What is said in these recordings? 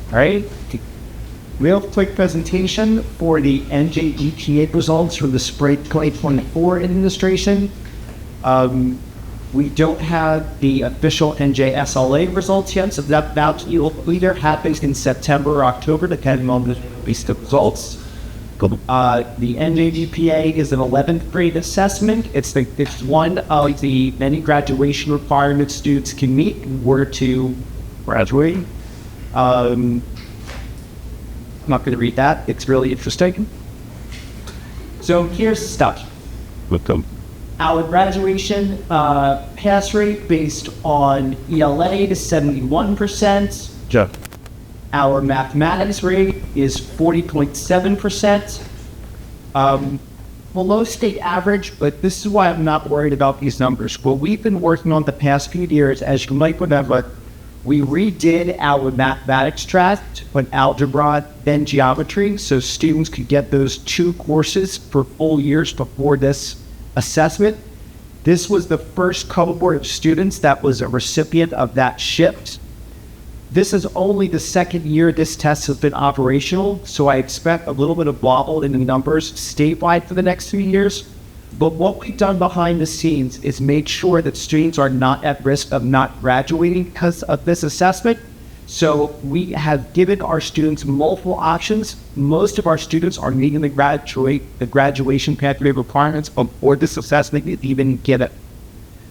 All right. Real quick presentation for the NJGPA results from the spring 2024 administration. We don't have the official NJSLA results yet, so that will either happen in September or October, depending on the release of results. The NJGPA is an 11th grade assessment. It's one of the many graduation requirements students can meet in order to graduate. I'm not going to read that. It's really interesting. So here's the stuff. Our graduation pass rate based on ELA is 71%. Jeff. Our mathematics rate is 40.7%. Below state average, but this is why I'm not worried about these numbers. What we've been working on the past few years, as you might remember, we redid our mathematics track with algebra then geometry, so students could get those 2 courses for full years before this assessment. This was the first cohort of students that was a recipient of that shift. This is only the second year this test has been operational, so I expect a little bit of wobble in the numbers statewide for the next 3 years. But what we've done behind the scenes is made sure that students are not at risk of not graduating because of this assessment. So we have given our students multiple options. Most of our students are meeting the graduation pathway requirements before this assessment is even given.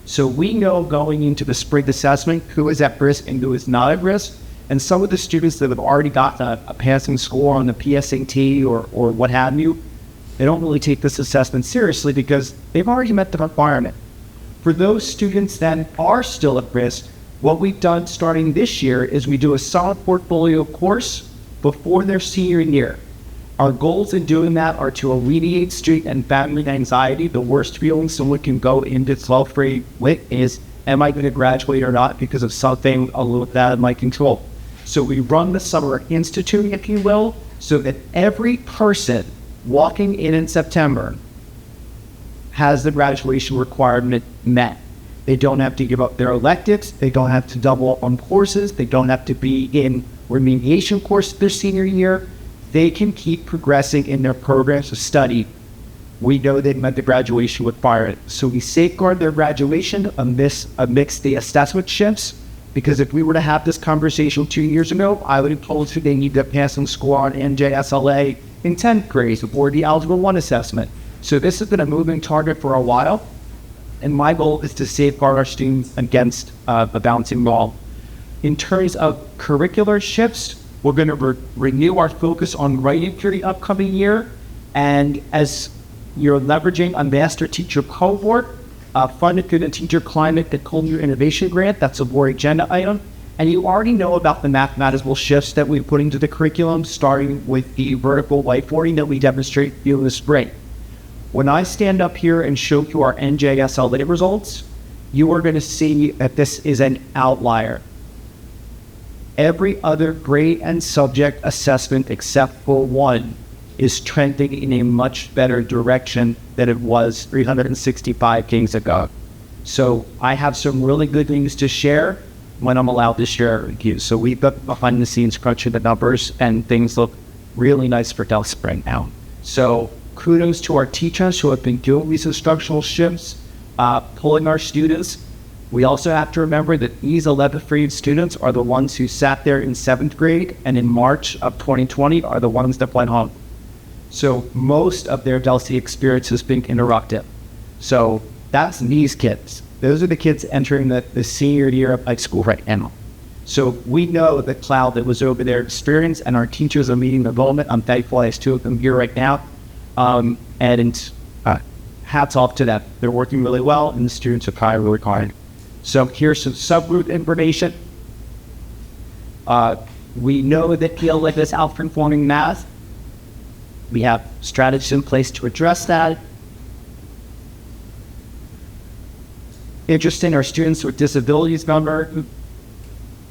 So we know going into the spring assessment who is at risk and who is not at risk. And some of the students that have already gotten a passing score on the PSAT or what have you, they don't really take this assessment seriously because they've already met the requirement. For those students that are still at risk, what we've done starting this year is we do a solid portfolio course before their senior year. Our goals in doing that are to alleviate student and family anxiety. The worst feeling someone can go into 12th grade with is, am I going to graduate or not because of something a little bit out of my control? So we run the Summer Institute, if you will, so that every person walking in September has the graduation requirement met. They don't have to give up their electives. They don't have to double up on courses. They don't have to be in remediation course their senior year. They can keep progressing in their programs of study. We know they met the graduation requirement. So we safeguard their graduation amidst the assessment shifts, because if we were to have this conversation 2 years ago, I would have told you they need to pass and score on NJSLA in 10th grade or the Algebra 1 assessment. So this has been a moving target for a while. And my goal is to safeguard our students against a bouncing ball. In terms of curricular shifts, we're going to renew our focus on writing for the upcoming year. And as you're leveraging a master teacher cohort funded through the Teacher Climate and Culture Innovation Grant, that's a board agenda item. And you already know about the mathematical shifts that we put into the curriculum, starting with the vertical whiteboarding that we demonstrate in the spring. When I stand up here and show you our NJSLA results, you are going to see that this is an outlier. Every other grade and subject assessment except for one is trending in a much better direction than it was 365 days ago. So I have some really good things to share when I'm allowed to share it with you. So we've got behind the scenes crunching the numbers, and things look really nice for Delsea right now. So kudos to our teachers who have been doing these instructional shifts, pulling our students. We also have to remember that these 11th grade students are the ones who sat there in 7th grade and in March of 2020 are the ones that went home. So most of their Delsea experience has been interrupted. So that's these kids. Those are the kids entering the senior year of high school right now. So we know the cloud that was over their experience, and our teachers are meeting the moment. I'm thankful I have 2 of them here right now. And hats off to them. They're working really well, and the students are trying really hard. So here's some subgroup information. We know that PLA is outperforming math. We have strategies in place to address that. Interesting, our students with disabilities number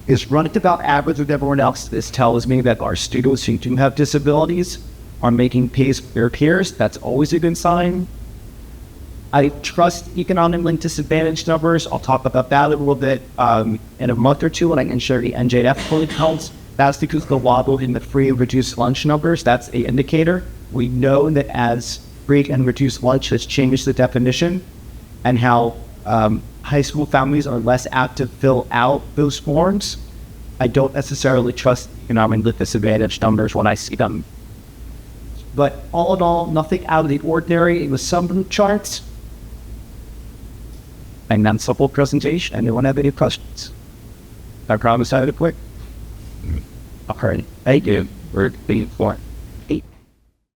is running about average with everyone else. This tells me that our students who do have disabilities are making pace with their peers. That's always a good sign. I trust economically disadvantaged numbers. I'll talk about that a little bit in a month or two when I can share the NJF fully counts. That's because the wobble in the free and reduced lunch numbers, that's the indicator. We know that as free and reduced lunch has changed the definition and how high school families are less apt to fill out those forms, I don't necessarily trust economically disadvantaged numbers when I see them. But all in all, nothing out of the ordinary in the summary charts. And that's the whole presentation. Anyone have any questions? I promise I had it quick. All right, thank you for being informed.